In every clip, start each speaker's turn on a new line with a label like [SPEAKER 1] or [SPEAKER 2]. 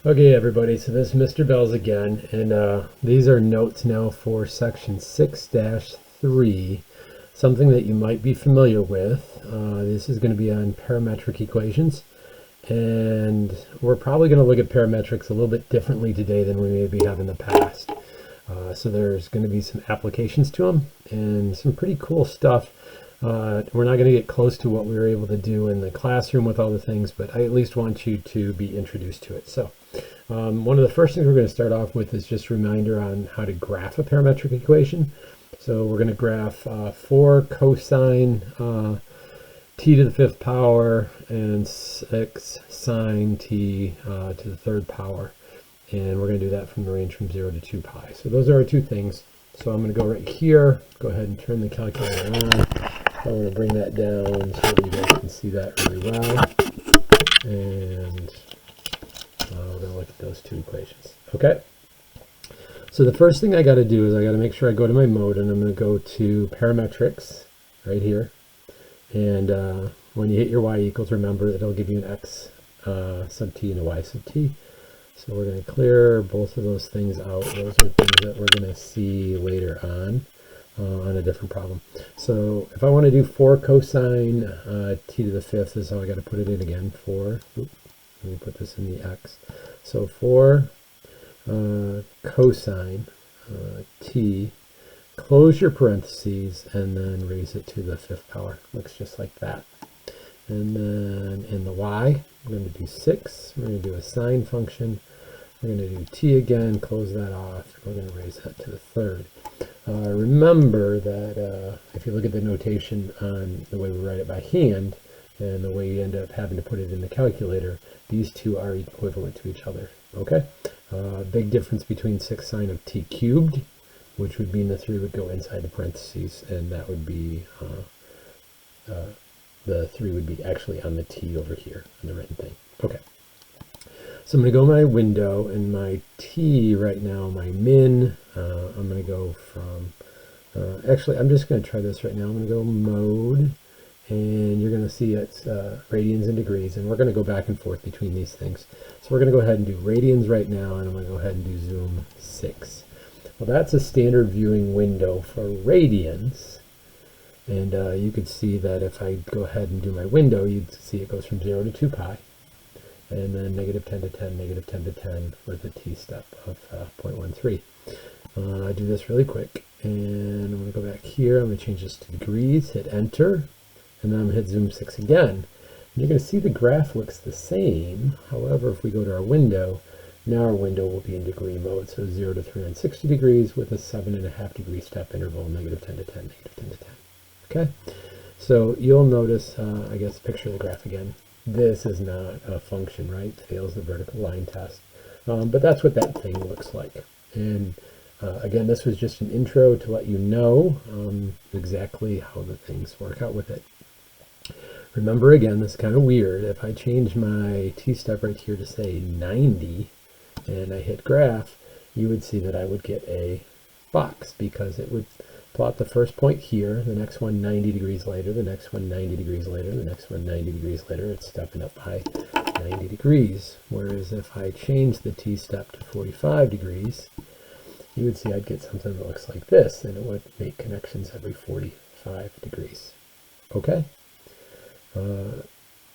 [SPEAKER 1] Okay, everybody, so this is Mr. Bells again, and these are notes now for section 6-3, something that you might be familiar with. This is going to be on parametric equations, and we're probably going to look at parametrics a little bit differently today than we maybe have in the past. So there's going to be some applications to them and some pretty cool stuff. We're not going to get close to what we were able to do in the classroom with all the things, but I at least want you to be introduced to it. So one of the first things we're going to start off with is just a reminder on how to graph a parametric equation. So we're going to graph 4 cosine t to the 5th power and 6 sine t to the 3rd power. And we're going to do that from the range from 0 to 2 pi. So those are our two things. So I'm going to go right here, go ahead and turn the calculator on. I'm going to bring that down so that you guys can see that really well. And we're going to look at those two equations. Okay. So the first thing I got to do is I got to make sure I go to my mode, and I'm going to go to Parametrics right here. And when you hit your y equals, remember that it'll give you an x sub t and a y sub t. So we're going to clear both of those things out. Those are things that we're going to see later on a different problem. So if I want to do 4 cosine t to the 5th, is how I got to put it in again. 4. Let me put this in the x. So 4 cosine t, close your parentheses, and then raise it to the 5th power. Looks just like that. And then in the y, we're going to do 6. We're going to do a sine function. We're going to do t again, close that off. We're going to raise that to the 3rd. Remember that if you look at the notation on the way we write it by hand and the way you end up having to put it in the calculator, these two are equivalent to each other. Okay? Big difference between 6 sine of t cubed, which would mean the 3 would go inside the parentheses, and that would be the 3 would be actually on the t over here on the written thing. Okay. So I'm going to go my window, and my t right now, my min, I'm going to go from, actually I'm just going to try this right now. I'm going to go mode, and you're going to see it's radians and degrees, and we're going to go back and forth between these things. So we're going to go ahead and do radians right now, and I'm going to go ahead and do zoom 6. Well, that's a standard viewing window for radians. And you could see that if I go ahead and do my window, you'd see it goes from 0 to 2 pi. And then negative 10 to 10, negative 10 to 10 with a t step of 0.13. I do this really quick. And I'm going to go back here. I'm going to change this to degrees, hit enter. And then I'm going to hit zoom 6 again. And you're going to see the graph looks the same. However, if we go to our window, now our window will be in degree mode. So 0 to 360 degrees with a 7.5 degree step interval, negative 10 to 10, negative 10 to 10. Okay, so you'll notice, I guess, picture the graph again. This is not a function, right? Fails the vertical line test. But that's what that thing looks like. And again, this was just an intro to let you know exactly how the things work out with it. Remember, again, this is kind of weird. If I change my t-step right here to, say, 90, and I hit graph, you would see that I would get a box, because it would plot the first point here, the next one 90 degrees later, the next one 90 degrees later, the next one 90 degrees later. It's stepping up by 90 degrees. Whereas if I change the t-step to 45 degrees, you would see I'd get something that looks like this, and it would make connections every 45 degrees. Okay?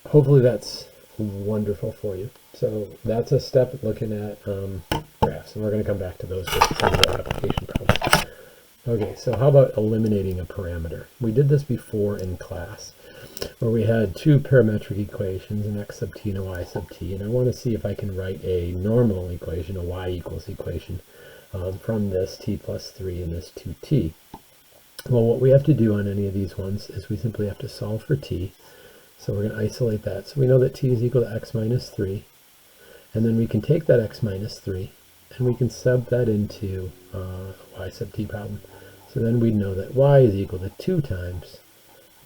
[SPEAKER 1] Hopefully that's wonderful for you. So that's a step looking at graphs, and we're going to come back to those with some of the application problems. Okay, so how about eliminating a parameter? We did this before in class, where we had two parametric equations, an x sub t and a y sub t, and I want to see if I can write a normal equation, a y equals equation, from this t plus 3 and this 2t. Well, what we have to do on any of these ones is we simply have to solve for t. So we're going to isolate that. So we know that t is equal to x minus 3, and then we can take that x minus 3, and we can sub that into a y sub t problem. So then we'd know that y is equal to 2 times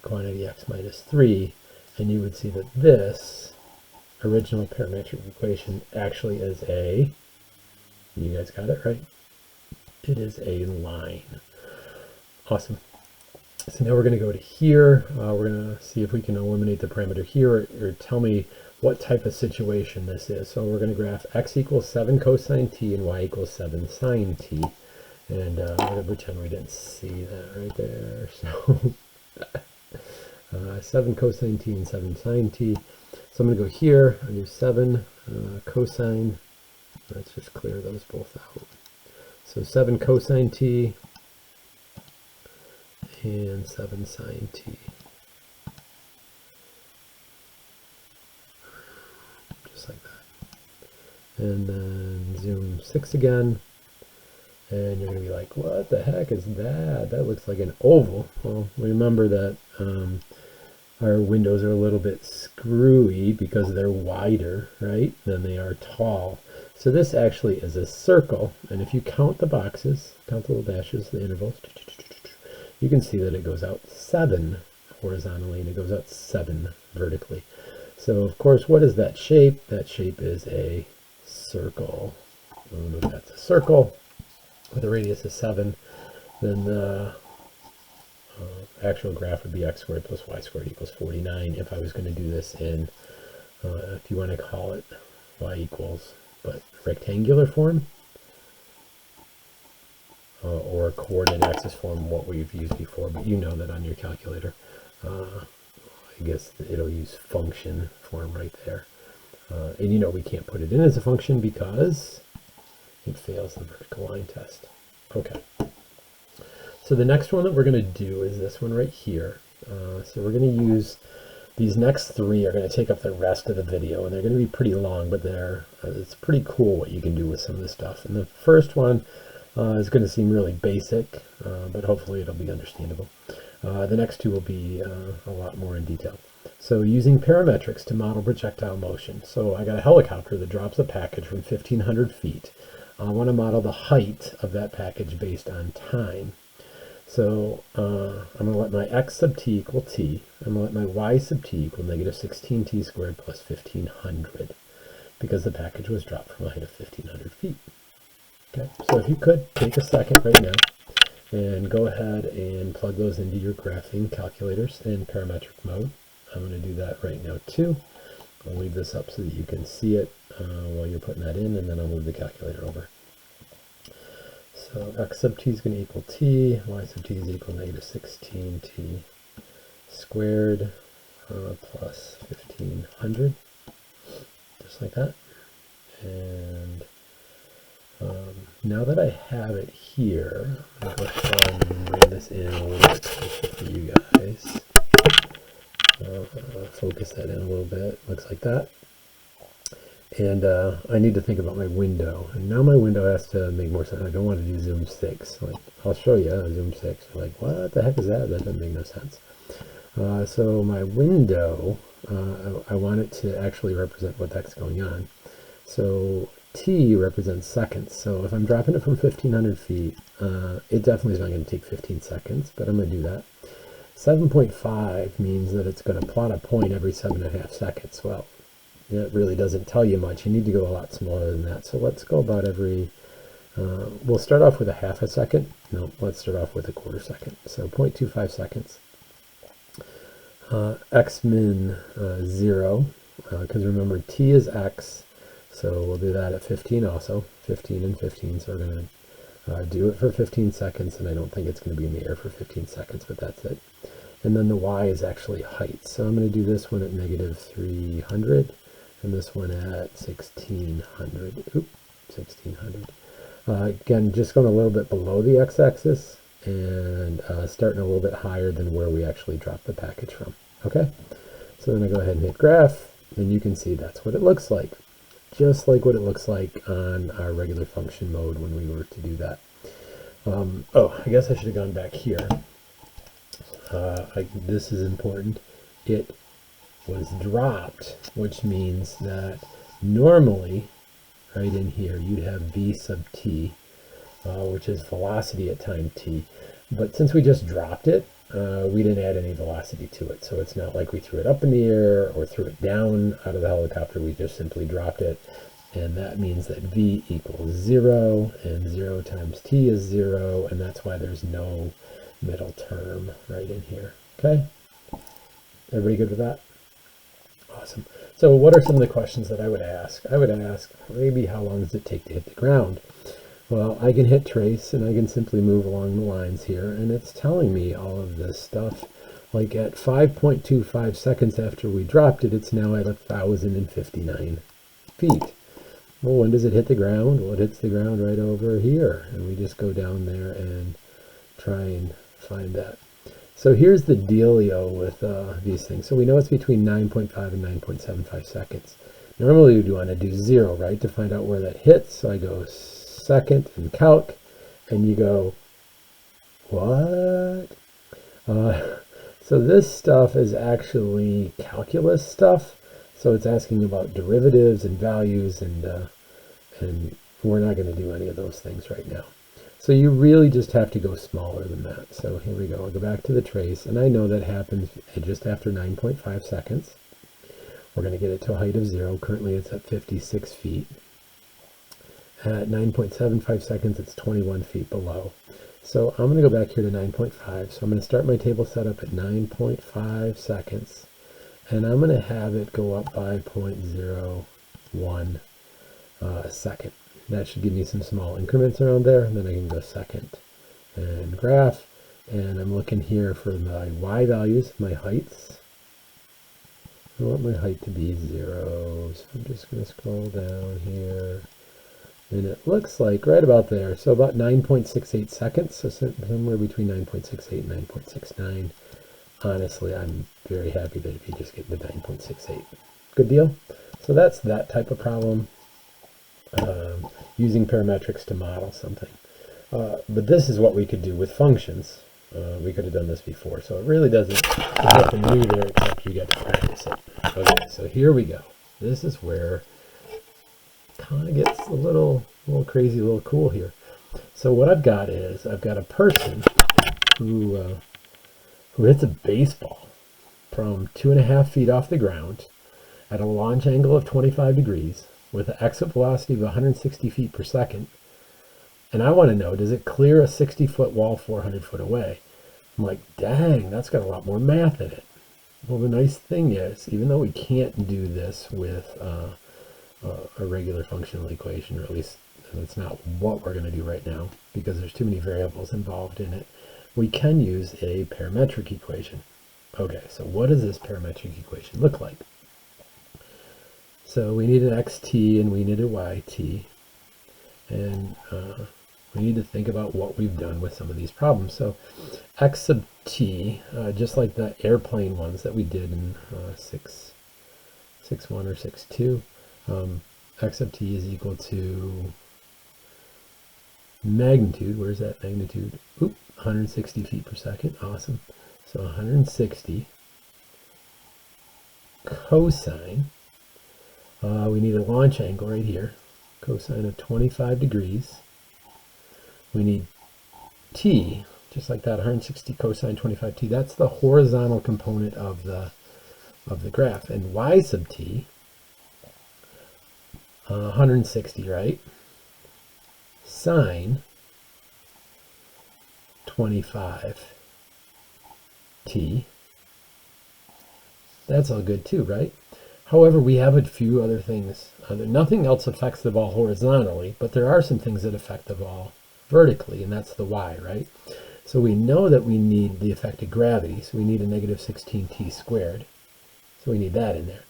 [SPEAKER 1] quantity x minus 3, and you would see that this original parametric equation actually is a, you guys got it right, it is a line. Awesome. So now we're going to go to here. We're going to see if we can eliminate the parameter here, or tell me what type of situation this is. So we're going to graph x equals 7 cosine t and y equals 7 sine t. And we're going to pretend we didn't see that right there. So 7 cosine t and 7 sine t. So I'm going to go here and do 7 cosine. Let's just clear those both out. So 7 cosine t and 7 sine t. Just like that. And then zoom 6 again. And you're going to be like, what the heck is that? That looks like an oval. Well, remember that our windows are a little bit screwy because they're wider, right, than they are tall. So this actually is a circle, and if you count the boxes, count the little dashes, the intervals, you can see that it goes out 7 horizontally and it goes out 7 vertically. So of course, what is that shape? That shape is a circle. If that's a circle with a radius of 7, then the actual graph would be x squared plus y squared equals 49 if I was going to do this in, if you want to call it y equals, but rectangular form, or coordinate axis form, what we've used before, but you know that on your calculator. I guess it'll use function form right there. And you know we can't put it in as a function because it fails the vertical line test. Okay. So the next one that we're going to do is this one right here. So we're going to use these next 3 are going to take up the rest of the video, and they're going to be pretty long, but it's pretty cool what you can do with some of this stuff. And the first one is going to seem really basic, but hopefully it'll be understandable. The next 2 will be a lot more in detail. So using parametrics to model projectile motion. So I got a helicopter that drops a package from 1,500 feet. I want to model the height of that package based on time. So I'm going to let my x sub t equal t. I'm going to let my y sub t equal negative 16t squared plus 1,500, because the package was dropped from a height of 1,500 feet. Okay, so if you could take a second right now and go ahead and plug those into your graphing calculators in parametric mode. I'm going to do that right now too. I'll leave this up so that you can see it while you're putting that in, and then I'll move the calculator over. So x sub t is going to equal t, y sub t is equal to negative 16t squared plus 1,500, just like that. And now that I have it here, I'm going to go ahead and bring this in a little bit closer for you guys. Focus that in a little bit, looks like that. And I need to think about my window. And now my window has to make more sense. I don't want to do zoom 6. Like, I'll show you zoom 6. You're like, what the heck is that? That doesn't make no sense. So my window, I want it to actually represent what the heck's going on. So t represents seconds. So if I'm dropping it from 1,500 feet, it definitely is not going to take 15 seconds, but I'm going to do that. 7.5 means that it's going to plot a point every 7.5 seconds. Well, it really doesn't tell you much. You need to go a lot smaller than that. So let's go about every, we'll start off with a half a second. No, let's start off with a quarter second. So 0.25 seconds. X min 0, because remember t is x, so we'll do that at 15 also. 15 and 15, so we're going to do it for 15 seconds, and I don't think it's going to be in the air for 15 seconds, but that's it. And then the y is actually height. So I'm going to do this one at negative 300. And this one at 1600. Oop, 1600. Again, just going a little bit below the x-axis and starting a little bit higher than where we actually dropped the package from. Okay, so then I go ahead and hit graph, and you can see that's what it looks like. Just like what it looks like on our regular function mode when we were to do that. Oh, I guess I should have gone back here. This is important. It was dropped, which means that normally right in here you'd have v sub t, which is velocity at time t, but since we just dropped it, we didn't add any velocity to it, so it's not like we threw it up in the air or threw it down out of the helicopter. We just simply dropped it, and that means that v equals 0, and 0 times t is 0, and that's why there's no middle term right in here. Okay, everybody good with that? Awesome. So what are some of the questions that I would ask? I would ask, maybe how long does it take to hit the ground? Well, I can hit trace and I can simply move along the lines here, and it's telling me all of this stuff. Like at 5.25 seconds after we dropped it, it's now at 1,059 feet. Well, when does it hit the ground? Well, it hits the ground right over here, and we just go down there and try and find that. So here's the dealio with these things. So we know it's between 9.5 and 9.75 seconds. Normally we'd want to do 0, right, to find out where that hits. So I go second and calc, and you go, what? So this stuff is actually calculus stuff. So it's asking about derivatives and values, and we're not going to do any of those things right now. So you really just have to go smaller than that. So here we go. I'll go back to the trace, and I know that happens just after 9.5 seconds. We're going to get it to a height of 0. Currently it's at 56 feet. At 9.75 seconds, it's 21 feet below. So I'm going to go back here to 9.5. So I'm going to start my table setup at 9.5 seconds. And I'm going to have it go up by 0.01 second. That should give me some small increments around there. And then I can go second and graph. And I'm looking here for my y values, my heights. I want my height to be 0. So I'm just going to scroll down here. And it looks like right about there. So about 9.68 seconds. So somewhere between 9.68 and 9.69. Honestly, I'm very happy that if you just get the 9.68. Good deal. So that's that type of problem, using parametrics to model something. But this is what we could do with functions. We could have done this before. So it really doesn't, there's nothing new there except you get to practice it. Okay, so here we go. This is where it kind of gets a little crazy, a little cool here. So what I've got is, I've got a person who hits a baseball from 2.5 feet off the ground at a launch angle of 25 degrees with an exit velocity of 160 feet per second. And I want to know, does it clear a 60-foot wall 400 foot away? I'm like, dang, that's got a lot more math in it. Well, the nice thing is, even though we can't do this with a regular functional equation, or at least that's not what we're going to do right now, because there's too many variables involved in it, we can use a parametric equation. Okay, so what does this parametric equation look like? So we need an xt and we need a yt, and we need to think about what we've done with some of these problems. So x sub t, just like the airplane ones that we did in 6.1 or 6.2, x sub t is equal to magnitude. Where's that magnitude? Oop, 160 feet per second. Awesome. So 160 cosine. We need a launch angle right here. Cosine of 25 degrees. We need t, just like that, 160 cosine 25t. That's the horizontal component of the graph. And y sub t, 160, right? Sine 25t. That's all good too, right? However, we have a few other things. Nothing else affects the ball horizontally, but there are some things that affect the ball vertically, and that's the y, right? So we know that we need the effect of gravity, so we need a negative 16t squared. So we need that in there.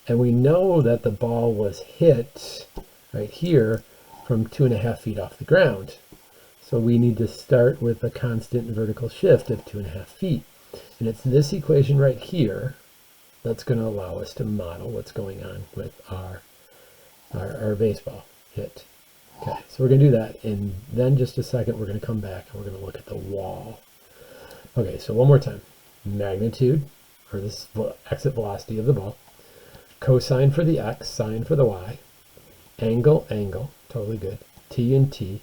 [SPEAKER 1] And we know that the ball was hit right here from 2.5 feet off the ground. So we need to start with a constant vertical shift of 2.5 feet. And it's this equation right here that's going to allow us to model what's going on with our baseball hit. Okay, so we're going to do that, and then just a second we're going to come back and we're going to look at the wall. Okay, so one more time. Magnitude, or this exit velocity of the ball. Cosine for the x, sine for the y. Angle, totally good. T and t.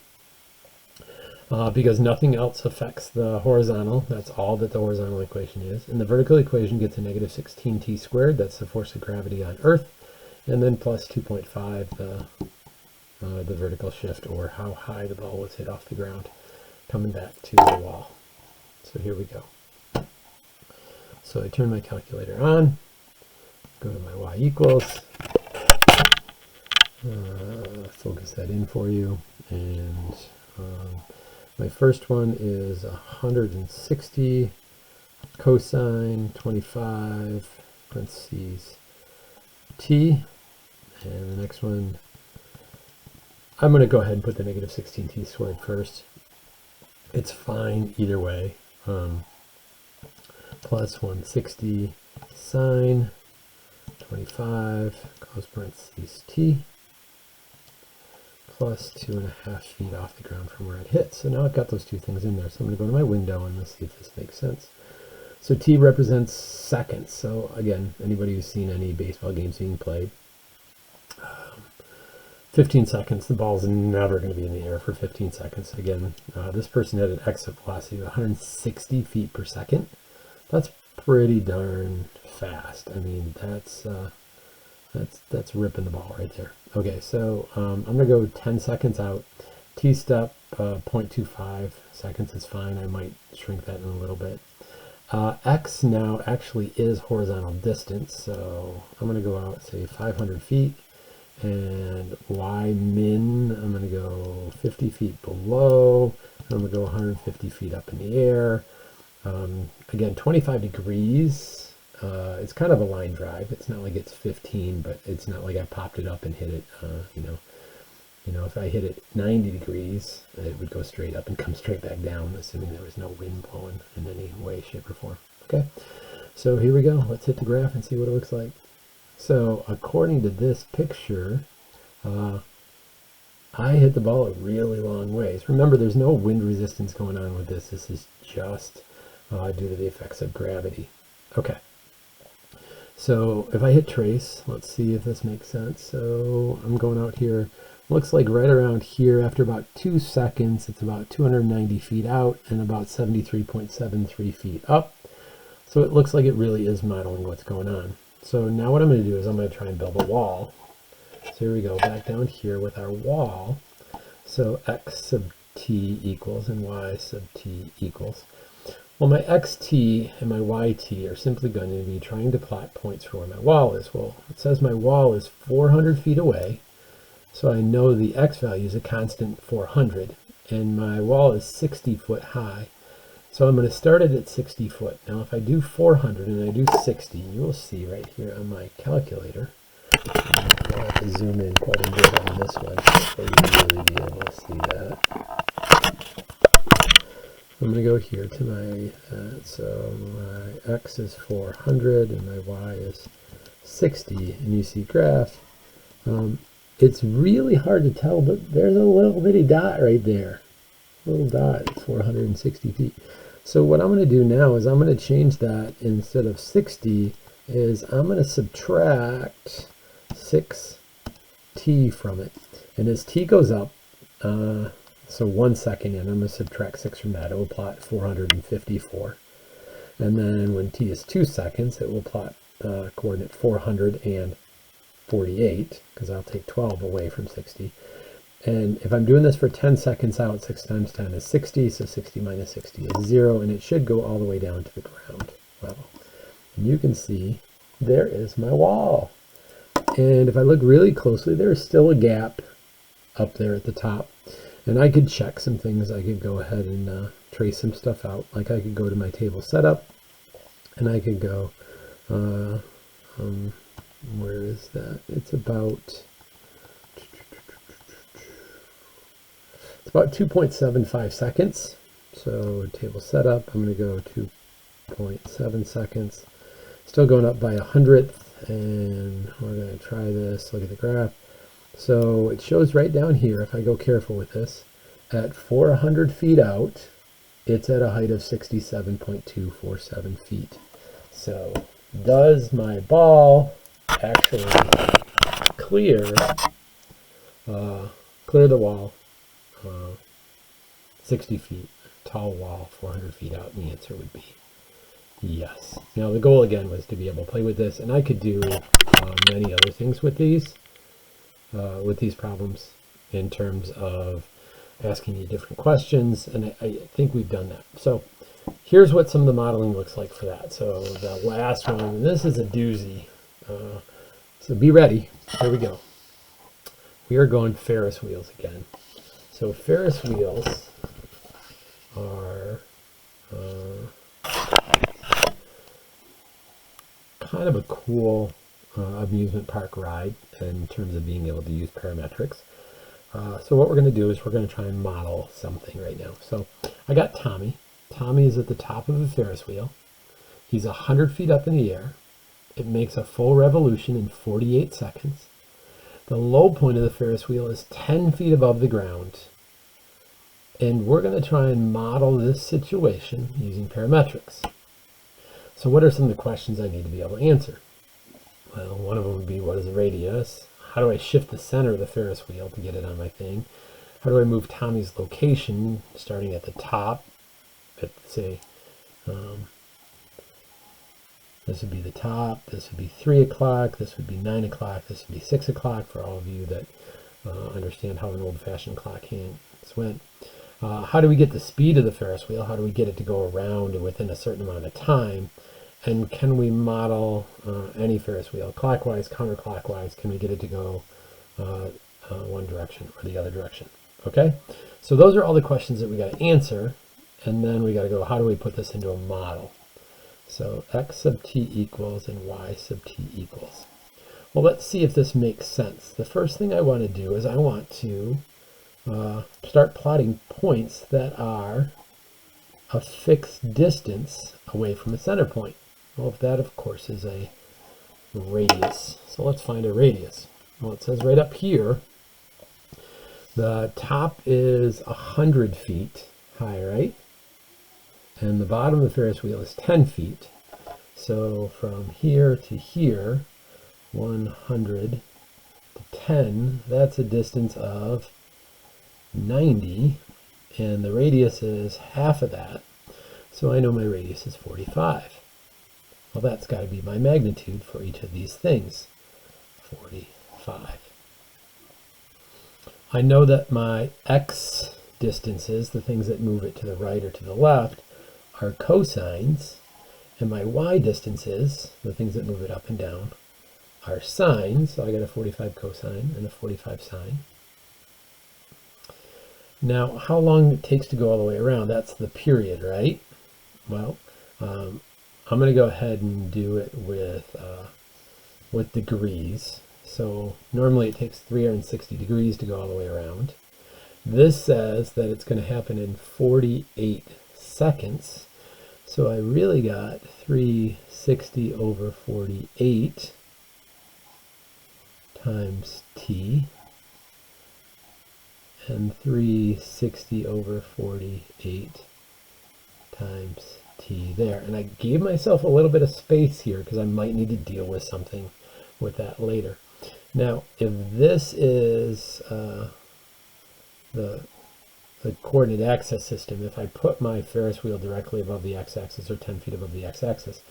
[SPEAKER 1] Because nothing else affects the horizontal. That's all that the horizontal equation is. And the vertical equation gets a negative 16t squared. That's the force of gravity on Earth. And then plus 2.5, the vertical shift, or how high the ball was hit off the ground, coming back to the wall. So here we go. So I turn my calculator on. go to my y equals, focus that in for you, and my first one is 160 cosine 25 parentheses t, and the next one, I'm going to go ahead and put the negative 16t squared first. It's fine either way. Plus 160 sine 25 close parentheses t plus 2.5 feet off the ground from where it hits. So now I've got those two things in there. So I'm going to go to my window and let's see if this makes sense. So t represents seconds. So again, anybody who's seen any baseball games being played, 15 seconds, the ball's never going to be in the air for 15 seconds. Again, this person had an exit velocity of 160 feet per second. That's pretty darn fast. I mean, that's ripping the ball right there. Okay, so I'm going to go 10 seconds out. T-step, 0.25 seconds is fine. I might shrink that in a little bit. X now actually is horizontal distance, so I'm going to go out, say, 500 feet. And y min, I'm going to go 50 feet below. I'm going to go 150 feet up in the air. Again, 25 degrees. It's kind of a line drive. It's not like it's 15, but it's not like I popped it up and hit it. You know, if I hit it 90 degrees, it would go straight up and come straight back down, assuming there was no wind blowing in any way, shape, or form. Okay, so here we go. Let's hit the graph and see what it looks like. So according to this picture, I hit the ball a really long ways. Remember, there's no wind resistance going on with this. This is just due to the effects of gravity. Okay. So if I hit trace, let's see if this makes sense. So I'm going out here. Looks like right around here, after about 2 seconds, it's about 290 feet out and about 73.73 feet up. So it looks like it really is modeling what's going on. So now what I'm going to do is I'm going to try and build a wall. So here we go, back down here with our wall. So x sub t equals and y sub t equals. Well, my xt and my yt are simply going to be trying to plot points for where my wall is. Well, it says my wall is 400 feet away. So I know the x value is a constant 400. And my wall is 60 foot high. So I'm going to start it at 60 foot. Now if I do 400 and I do 60, you will see right here on my calculator, I'll have to zoom in quite a bit on this one for you to really be able to see that. I'm going to go here to my, so my x is 400 and my y is 60, and you see graph. It's really hard to tell, but there's a little bitty dot right there. Little dot at 460 feet. So what I'm going to do now is I'm going to change that. Instead of 60 is I'm going to subtract 6t from it. And as t goes up, so 1 second in, I'm going to subtract 6 from that. It will plot 454. And then when t is 2 seconds, it will plot coordinate 448, because I'll take 12 away from 60. And if I'm doing this for 10 seconds out, 6 times 10 is 60, so 60 minus 60 is 0, and it should go all the way down to the ground level. And you can see there is my wall. And if I look really closely, there's still a gap up there at the top. And I could check some things. I could go ahead and trace some stuff out. Like I could go to my table setup, and I could go, where is that? It's about 2.75 seconds. So table setup, I'm going to go 2.7 seconds. Still going up by 100th, and we're going to try this. Look at the graph. So it shows right down here, if I go careful with this, at 400 feet out, it's at a height of 67.247 feet. So does my ball actually clear the wall 60 feet, tall wall, 400 feet out? And the answer would be yes. Now the goal again was to be able to play with this, and I could do many other things with these problems in terms of asking you different questions, and I think we've done that. So here's what some of the modeling looks like for that. So the last one, and this is a doozy. So be ready. Here we go. We are going Ferris wheels again. So Ferris wheels are kind of a cool amusement park ride in terms of being able to use parametrics. So what we're going to do is we're going to try and model something right now. So I got Tommy. Tommy is at the top of a Ferris wheel. He's 100 feet up in the air. It makes a full revolution in 48 seconds. The low point of the Ferris wheel is 10 feet above the ground. And we're going to try and model this situation using parametrics. So what are some of the questions I need to be able to answer? Well, one of them would be, what is the radius? How do I shift the center of the Ferris wheel to get it on my thing? How do I move Tommy's location, starting at the top, at, say, this would be the top, this would be 3 o'clock, this would be 9 o'clock, this would be 6 o'clock for all of you that understand how an old-fashioned clock hands went. How do we get the speed of the Ferris wheel? How do we get it to go around within a certain amount of time? And can we model any Ferris wheel clockwise, counterclockwise? Can we get it to go one direction or the other direction? Okay, so those are all the questions that we got to answer, and then we got to go, how do we put this into a model? So x sub t equals and y sub t equals. Well, let's see if this makes sense. The first thing I want to do is I want to start plotting points that are a fixed distance away from a center point. Well, that, of course, is a radius. So let's find a radius. Well, it says right up here, the top is 100 feet high, right? And the bottom of the Ferris wheel is 10 feet. So from here to here, 100 to 10, that's a distance of 90. And the radius is half of that. So I know my radius is 45. Well, that's got to be my magnitude for each of these things, 45. I know that my x distances, the things that move it to the right or to the left, are cosines, and my y distances, the things that move it up and down, are sines. So I got a 45 cosine and a 45 sine. Now, how long it takes to go all the way around, that's the period, right? Well, I'm going to go ahead and do it with degrees. So normally it takes 360 degrees to go all the way around. This says that it's going to happen in 48 seconds. So I really got 360 over 48 times t, and 360 over 48 times t there. And I gave myself a little bit of space here because I might need to deal with something with that later. Now, if this is the coordinate access system, if I put my Ferris wheel directly above the x-axis or 10 feet above the x-axis,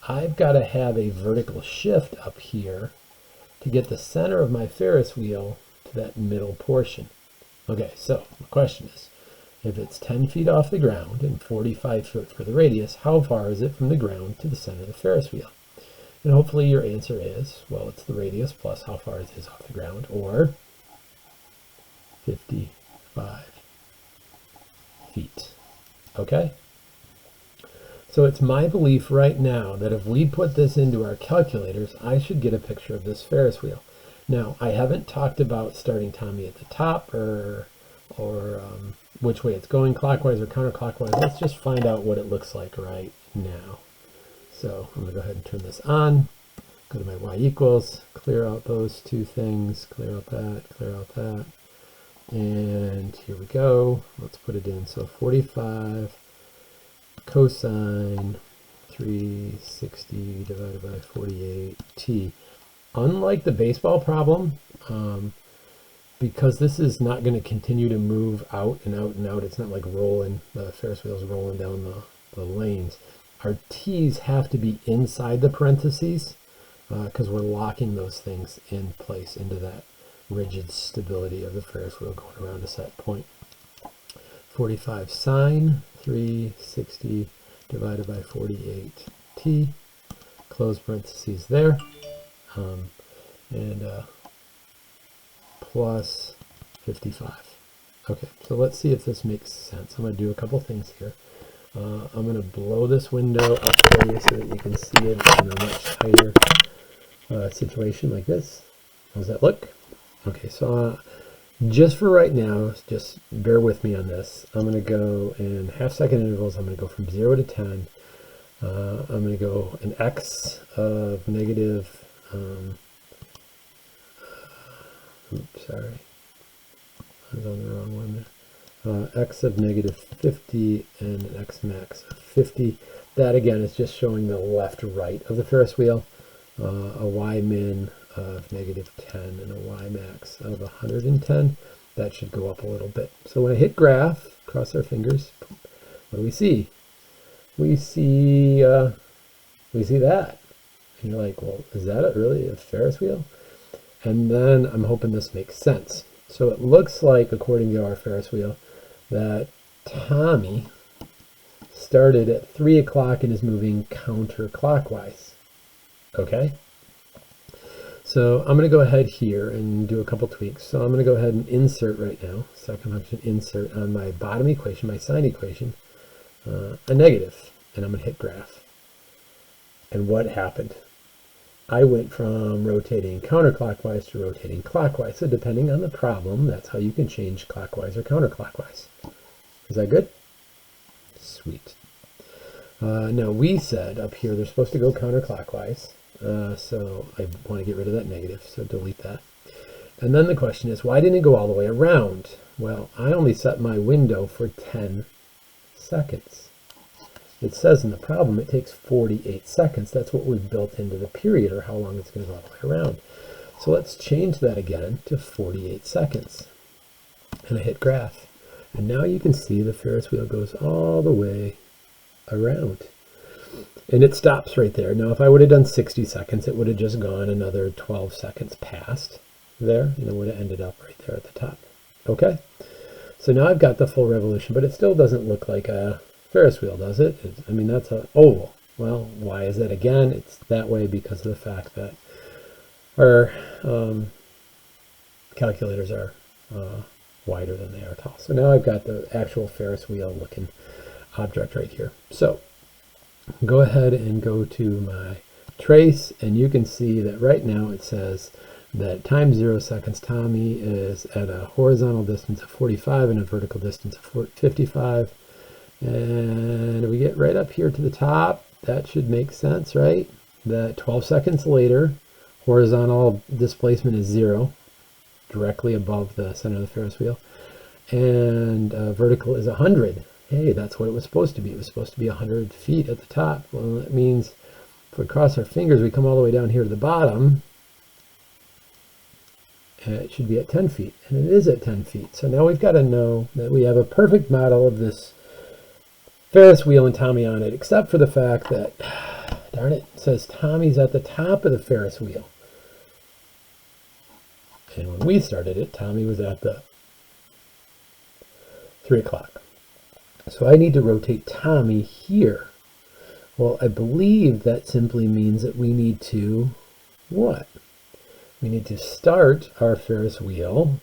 [SPEAKER 1] I've got to have a vertical shift up here to get the center of my Ferris wheel to that middle portion. Okay, so the question is, if it's 10 feet off the ground and 45 foot for the radius, how far is it from the ground to the center of the Ferris wheel? And hopefully your answer is, well, it's the radius plus how far it is off the ground, or 55 feet. Okay? So it's my belief right now that if we put this into our calculators, I should get a picture of this Ferris wheel. Now, I haven't talked about starting Tommy at the top or which way it's going, clockwise or counterclockwise. Let's just find out what it looks like right now. So I'm going to go ahead and turn this on, go to my y equals, clear out those two things, clear out that, and here we go. Let's put it in. So 45 cosine 360 divided by 48t. Unlike the baseball problem, because this is not going to continue to move out and out and out, it's not like rolling, the Ferris wheel's rolling down the lanes. Our t's have to be inside the parentheses because we're locking those things in place into that rigid stability of the Ferris wheel going around a set point. 45 sine 360 divided by 48t, close parentheses there. and plus 55. Okay, so let's see if this makes sense. I'm going to do a couple things here. I'm going to blow this window up for you so that you can see it in a much tighter situation like this. How does that look? Okay, so just for right now, just bear with me on this. I'm going to go in half-second intervals. I'm going to go from 0 to 10. I'm going to go an x of negative, oops, sorry, I was on the wrong one there. X of negative 50 and an x max of 50. That again is just showing the left right of the Ferris wheel. A y min of negative 10 and a y max of 110. That should go up a little bit. So when I hit graph, cross our fingers, what do we see? We see that. And you're like, well, is that really a Ferris wheel? And then I'm hoping this makes sense. So it looks like, according to our Ferris wheel, that Tommy started at 3 o'clock and is moving counterclockwise. Okay? So I'm going to go ahead here and do a couple tweaks. So I'm going to go ahead and insert right now, second function insert on my bottom equation, my sine equation, a negative, and I'm going to hit graph. And what happened? I went from rotating counterclockwise to rotating clockwise. So depending on the problem, that's how you can change clockwise or counterclockwise. Is that good? Sweet. Now we said up here they're supposed to go counterclockwise. So I want to get rid of that negative, so delete that. And then the question is, why didn't it go all the way around? Well, I only set my window for 10 seconds. It says in the problem it takes 48 seconds. That's what we've built into the period, or how long it's going to go all the way around. So let's change that again to 48 seconds. And I hit graph. And now you can see the Ferris wheel goes all the way around. And it stops right there. Now if I would have done 60 seconds, it would have just gone another 12 seconds past there, and it would have ended up right there at the top. Okay? So now I've got the full revolution, but it still doesn't look like a Ferris wheel, does it? I mean, that's an oval. Well, why is that? Again, it's that way because of the fact that our calculators are wider than they are tall. So now I've got the actual Ferris wheel looking object right here. So go ahead and go to my trace, and you can see that right now it says that time 0 seconds Tommy is at a horizontal distance of 45 and a vertical distance of 55. And we get right up here to the top. That should make sense, right? That 12 seconds later, horizontal displacement is 0, directly above the center of the Ferris wheel. And vertical is 100. Hey, that's what it was supposed to be. It was supposed to be 100 feet at the top. Well, that means if we cross our fingers, we come all the way down here to the bottom. And it should be at 10 feet. And it is at 10 feet. So now we've got to know that we have a perfect model of this Ferris wheel and Tommy on it, except for the fact that, darn it, says Tommy's at the top of the Ferris wheel. And when we started it, Tommy was at the 3 o'clock. So I need to rotate Tommy here. Well, I believe that simply means that we need to, what? We need to start our Ferris wheel.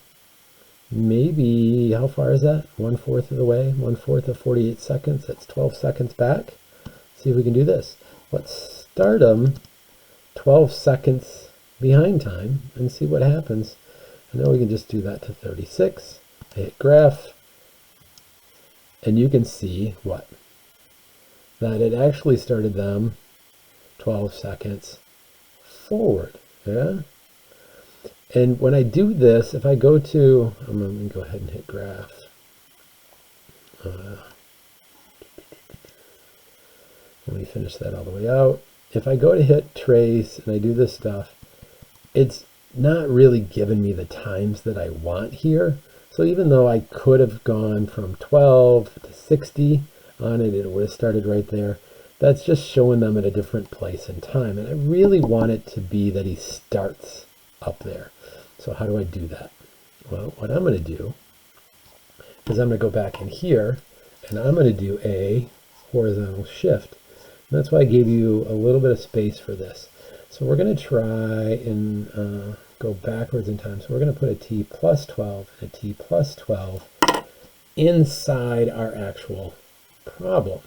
[SPEAKER 1] Maybe, how far is that? 1/4 of the way, 1/4 of 48 seconds. That's 12 seconds back. See if we can do this. Let's start them 12 seconds behind time and see what happens. And then we can just do that to 36. I hit graph. And you can see what? That it actually started them 12 seconds forward. Yeah? And when I do this, if I go to, I'm going to go ahead and hit graph. Let me finish that all the way out. If I go to hit trace and I do this stuff, it's not really giving me the times that I want here. So even though I could have gone from 12 to 60 on it, it would have started right there. That's just showing them at a different place in time. And I really want it to be that he starts up there. So how do I do that? Well, what I'm going to do is I'm going to go back in here and I'm going to do a horizontal shift. And that's why I gave you a little bit of space for this. So we're going to try and go backwards in time. So we're going to put a t plus 12 and a t plus 12 inside our actual problem.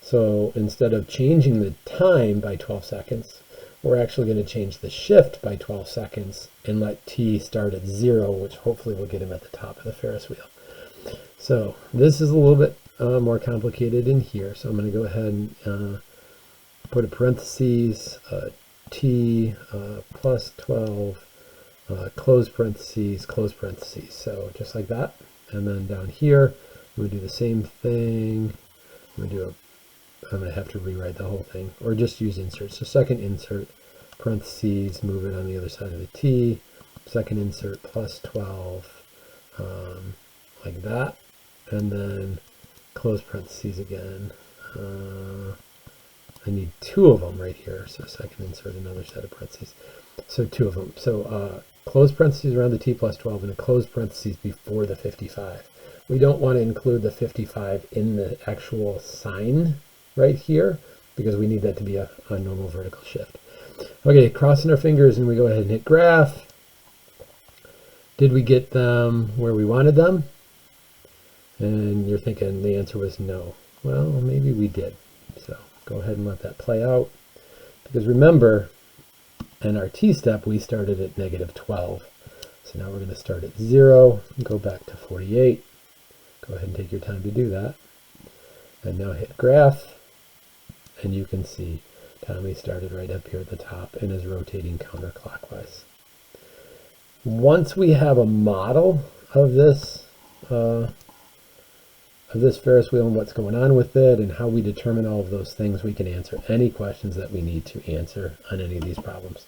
[SPEAKER 1] So instead of changing the time by 12 seconds, we're actually going to change the shift by 12 seconds and let t start at 0, which hopefully will get him at the top of the Ferris wheel. So this is a little bit more complicated in here. So I'm going to go ahead and put a parentheses, t plus 12, close parentheses, close parentheses. So just like that. And then down here, I'm going to do the same thing. I'm going to have to rewrite the whole thing, or just use insert. So second insert, parentheses, move it on the other side of the t, second insert, plus 12, like that, and then close parentheses again. I need 2 of them right here, so second insert, another set of parentheses. So 2 of them. So close parentheses around the t plus 12 and a close parentheses before the 55. We don't want to include the 55 in the actual sign right here, because we need that to be a normal vertical shift. Okay, crossing our fingers, and we go ahead and hit graph. Did we get them where we wanted them? And you're thinking the answer was no. Well, maybe we did. So go ahead and let that play out. Because remember, in our t step, we started at negative 12. So now we're going to start at 0 and go back to 48. Go ahead and take your time to do that. And now hit graph. And you can see Tommy started right up here at the top and is rotating counterclockwise. Once we have a model of this Ferris wheel and what's going on with it and how we determine all of those things, we can answer any questions that we need to answer on any of these problems.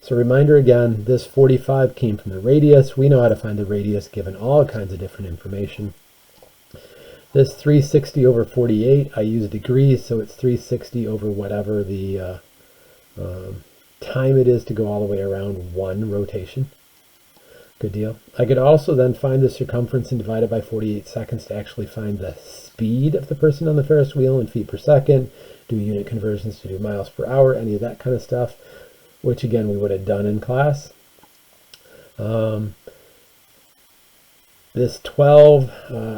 [SPEAKER 1] So reminder again, this 45 came from the radius. We know how to find the radius given all kinds of different information. This 360 over 48, I use degrees, so it's 360 over whatever the time it is to go all the way around one rotation. Good deal. I could also then find the circumference and divide it by 48 seconds to actually find the speed of the person on the Ferris wheel in feet per second, do unit conversions to do miles per hour, any of that kind of stuff, which again we would have done in class. This 12,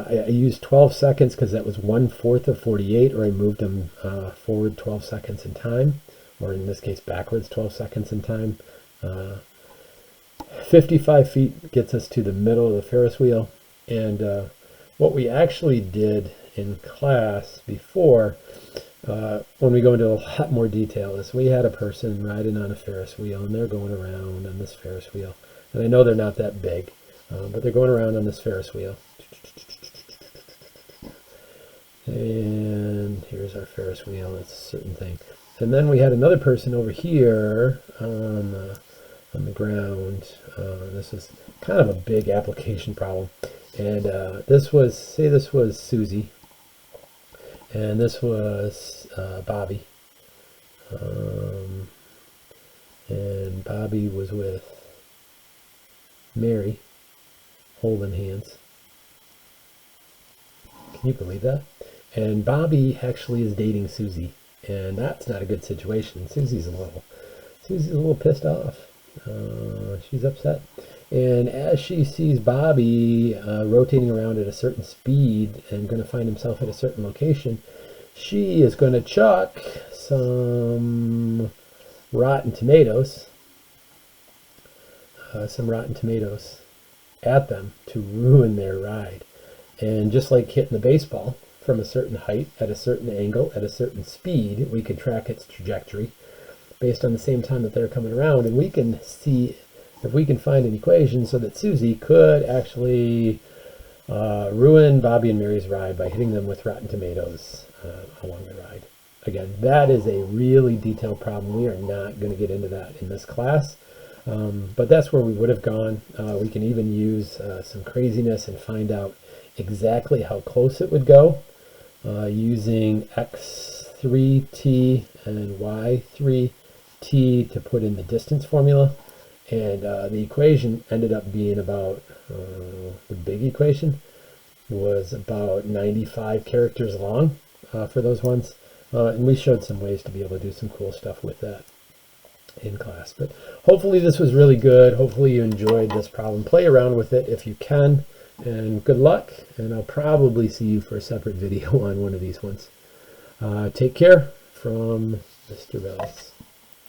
[SPEAKER 1] I used 12 seconds because that was 1/4 of 48, or I moved them forward 12 seconds in time, or in this case backwards 12 seconds in time. 55 feet gets us to the middle of the Ferris wheel, and what we actually did in class before, when we go into a lot more detail, is we had a person riding on a Ferris wheel, and they're going around on this Ferris wheel, and I know they're not that big, but they're going around on this Ferris wheel. And here's our Ferris wheel, it's a certain thing. And then we had another person over here on the ground. This is kind of a big application problem. And this was Susie. And this was Bobby. And Bobby was with Mary, holding hands. Can you believe that? And Bobby actually is dating Susie, and that's not a good situation. Susie's a little pissed off. She's upset. And as she sees Bobby rotating around at a certain speed and going to find himself at a certain location, she is going to chuck some rotten tomatoes at them to ruin their ride. And just like hitting the baseball from a certain height, at a certain angle, at a certain speed, we could track its trajectory based on the same time that they're coming around, and we can see if we can find an equation so that Susie could actually ruin Bobby and Mary's ride by hitting them with rotten tomatoes along the ride. Again, that is a really detailed problem. We are not going to get into that in this class, but that's where we would have gone. We can even use some craziness and find out exactly how close it would go using x3t and y3t to put in the distance formula. And the equation ended up being about, the big equation was about 95 characters long for those ones. And we showed some ways to be able to do some cool stuff with that. in class. But hopefully this was really good. Hopefully you enjoyed this problem. Play around with it if you can, and good luck, and I'll probably see you for a separate video on one of these ones. Take care from Mr. Bellis.